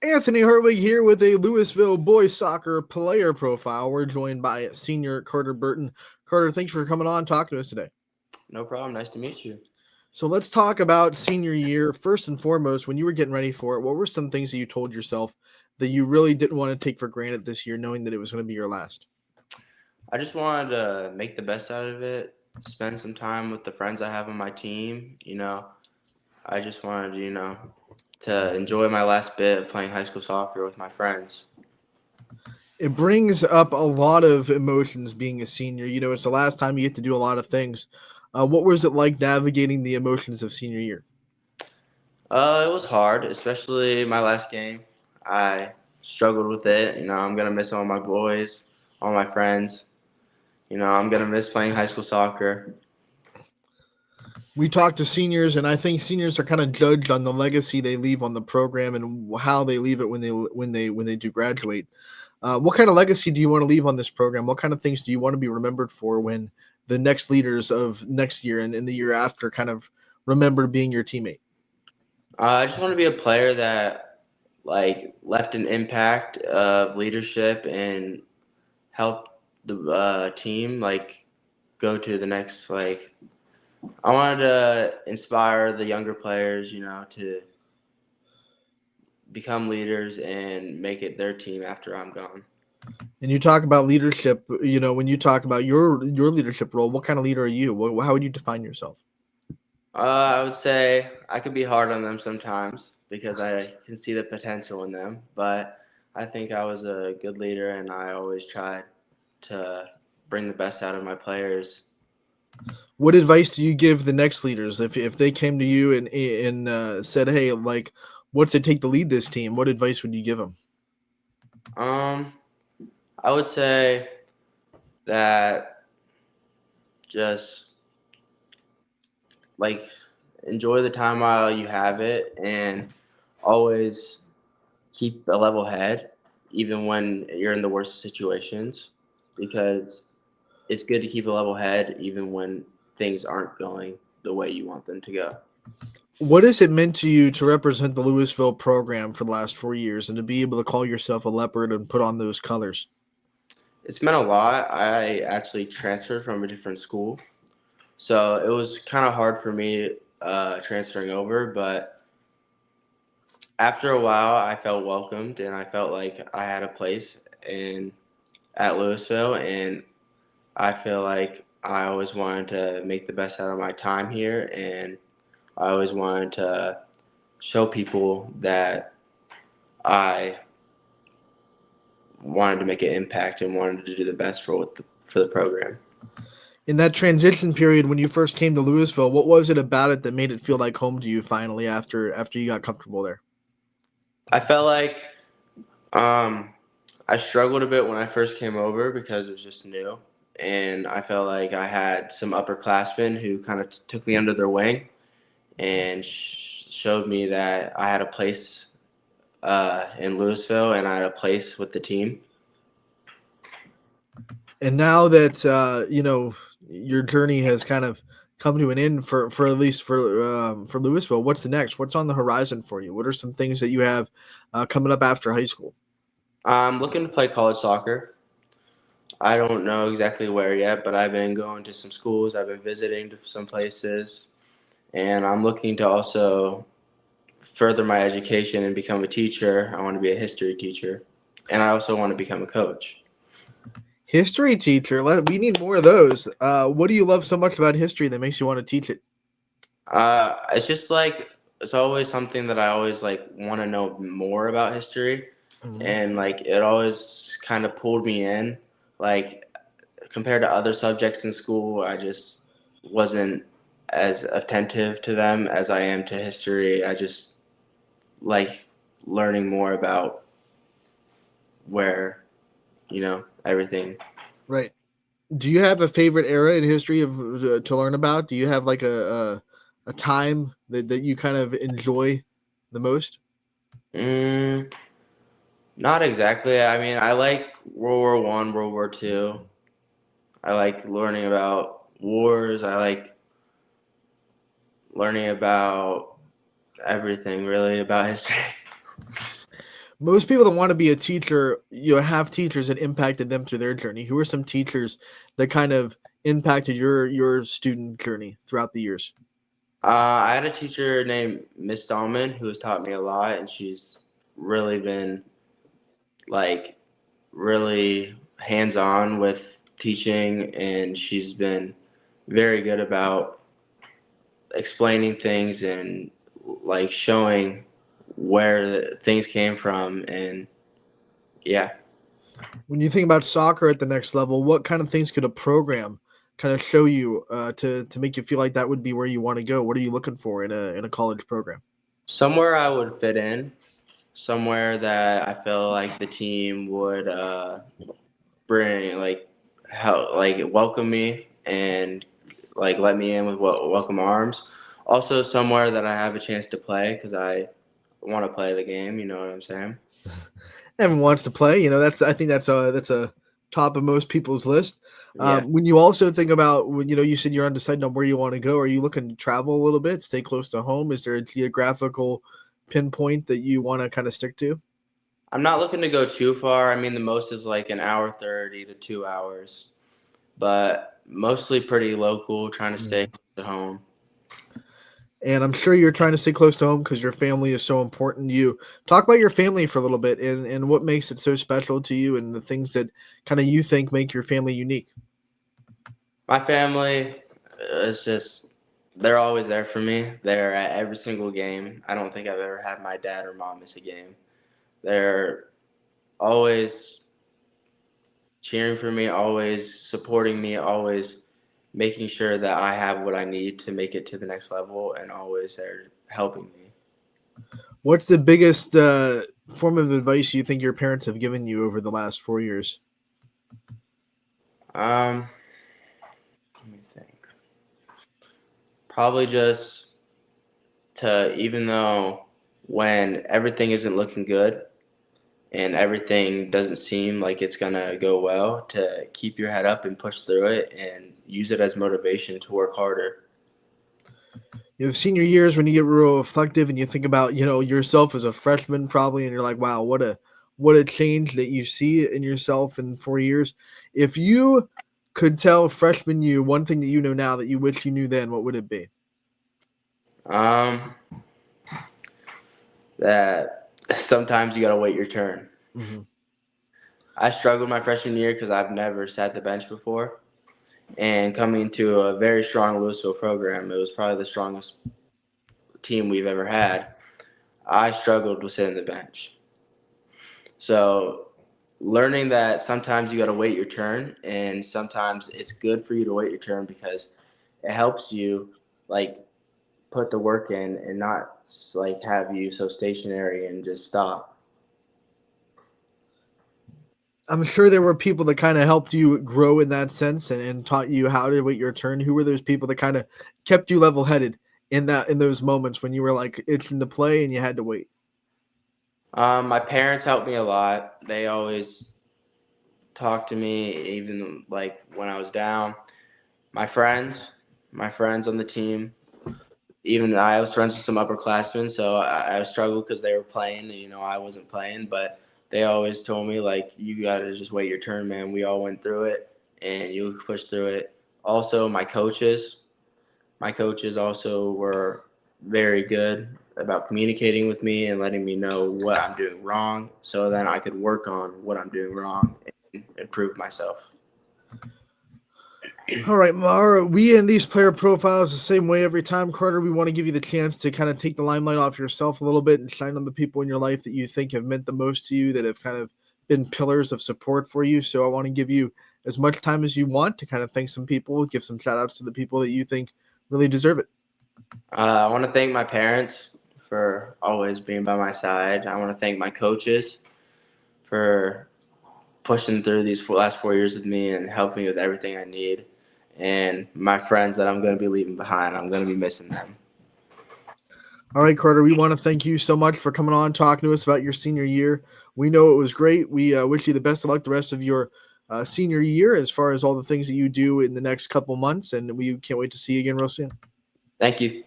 Anthony Herwig here with a Louisville boys soccer player profile. We're joined by senior Carter Burton. Carter, thanks for coming on and talking to us today. No problem. Nice to meet you. So let's talk about senior year. First and foremost, when you were getting ready for it, what were some things that you told yourself that you really didn't want to take for granted this year, knowing that it was going to be your last? I just wanted to make the best out of it, spend some time with the friends I have on my team. I just wanted, to enjoy my last bit of playing high school soccer with my friends. It brings up a lot of emotions being a senior. It's the last time you get to do a lot of things. What was it like navigating the emotions of senior year? It was hard, especially my last game. I struggled with it. I'm going to miss all my boys, all my friends. I'm going to miss playing high school soccer. We talk to seniors, and I think seniors are kind of judged on the legacy they leave on the program and how they leave it when they do graduate. What kind of legacy do you want to leave on this program? What kind of things do you want to be remembered for when the next leaders of next year and in the year after kind of remember being your teammate? I just want to be a player that left an impact of leadership and helped the team go to the next I wanted to inspire the younger players, to become leaders and make it their team after I'm gone. And you talk about leadership. When you talk about your leadership role, what kind of leader are you? How would you define yourself? I would say I could be hard on them sometimes because I can see the potential in them, but I think I was a good leader and I always tried to bring the best out of my players. What advice do you give the next leaders if they came to you and said, "Hey, what's it take to lead this team?" What advice would you give them? I would say that just like enjoy the time while you have it and always keep a level head even when you're in the worst situations, because it's good to keep a level head even when things aren't going the way you want them to go. What has it meant to you to represent the Louisville program for the last 4 years and to be able to call yourself a leopard and put on those colors? It's meant a lot. I actually transferred from a different school, so it was kind of hard for me transferring over, but after a while I felt welcomed and I felt like I had a place in at Louisville, and I feel like I always wanted to make the best out of my time here, and I always wanted to show people that I wanted to make an impact and wanted to do the best for the program. In that transition period when you first came to Louisville, what was it about it that made it feel like home to you finally after you got comfortable there? I felt like I struggled a bit when I first came over because it was just new, and I felt like I had some upperclassmen who kind of took me under their wing and showed me that I had a place in Louisville and I had a place with the team. And now that your journey has kind of come to an end for at least for Louisville, what's the next? What's on the horizon for you? What are some things that you have coming up after high school? I'm looking to play college soccer. I don't know exactly where yet, but I've been going to some schools. I've been visiting to some places, and I'm looking to also further my education and become a teacher. I want to be a history teacher, and I also want to become a coach. History teacher. We need more of those. What do you love so much about history that makes you want to teach it? It's just it's always something that I always want to know more about history, Mhm. and it always kind of pulled me in. Like compared to other subjects in school, I just wasn't as attentive to them as I am to history. I just like learning more about where, everything. Right. Do you have a favorite era in history to learn about? Do you have like a time that you kind of enjoy the most? Mm, Not exactly. I mean, I like World War I, World War II. I like learning about wars. I like learning about everything really about history. Most people that want to be a teacher, have teachers that impacted them through their journey. Who are some teachers that kind of impacted your student journey throughout the years? I had a teacher named Miss Dahlman who has taught me a lot, and she's really been like really hands on with teaching, and she's been very good about explaining things and like showing where things came from. And yeah, When you think about soccer at the next level, what kind of things could a program kind of show you to make you feel like that would be where you want to go? What are you looking for in a college program? somewhere I would fit in, somewhere that I feel like the team would bring like help, like welcome me and like let me in with welcome arms. Also, somewhere that I have a chance to play because I want to play the game. You know what I'm saying? Everyone wants to play. I think that's a top of most people's list. Yeah. When you also think about when you said you're undecided on where you want to go, are you looking to travel a little bit, stay close to home? Is there a geographical pinpoint that you want to kind of stick to? I'm not looking to go too far. I mean, the most is like an hour 30 to 2 hours, but mostly pretty local, trying to stay close to home. And I'm sure you're trying to stay close to home because your family is so important to you. Talk about your family for a little bit and what makes it so special to you and the things that kind of you think make your family unique. My family is just, they're always there for me. They're at every single game. I don't think I've ever had my dad or mom miss a game. They're always cheering for me, always supporting me, always making sure that I have what I need to make it to the next level, and always there helping me. What's the biggest form of advice you think your parents have given you over the last 4 years? Let me think. Probably just to, even though when everything isn't looking good and everything doesn't seem like it's gonna go well, to keep your head up and push through it and use it as motivation to work harder. Senior years when you get real reflective and you think about yourself as a freshman probably, and you're like, wow, what a change that you see in yourself in 4 years. If you could tell freshman you one thing that you know now that you wish you knew then, what would it be? Um, that sometimes you gotta wait your turn. Mm-hmm. I struggled my freshman year because I've never sat the bench before. And coming to a very strong Louisville program, it was probably the strongest team we've ever had. I struggled with sitting the bench. So learning that sometimes you got to wait your turn, and sometimes it's good for you to wait your turn because it helps you like put the work in and not like have you so stationary and just stop. I'm sure there were people that kind of helped you grow in that sense and taught you how to wait your turn. Who were those people that kind of kept you level headed in those moments when you were like itching to play and you had to wait? My parents helped me a lot. They always talked to me, even like when I was down. My friends, my friends on the team, even I was friends with some upperclassmen, so I struggled because they were playing, and I wasn't playing. But they always told me like, you gotta just wait your turn, man. We all went through it, and you push through it. Also, my coaches also were very good about communicating with me and letting me know what I'm doing wrong, so then I could work on what I'm doing wrong and improve myself. All right, Mara, we end these player profiles the same way every time. Carter, we want to give you the chance to kind of take the limelight off yourself a little bit and shine on the people in your life that you think have meant the most to you, that have kind of been pillars of support for you. So I want to give you as much time as you want to kind of thank some people, give some shout outs to the people that you think really deserve it. I want to thank my parents for always being by my side. I want to thank my coaches for pushing through these last 4 years with me and helping me with everything I need. And my friends that I'm going to be leaving behind, I'm going to be missing them. All right, Carter, we want to thank you so much for coming on, talking to us about your senior year. We know it was great. We wish you the best of luck the rest of your senior year as far as all the things that you do in the next couple months, and we can't wait to see you again real soon. Thank you.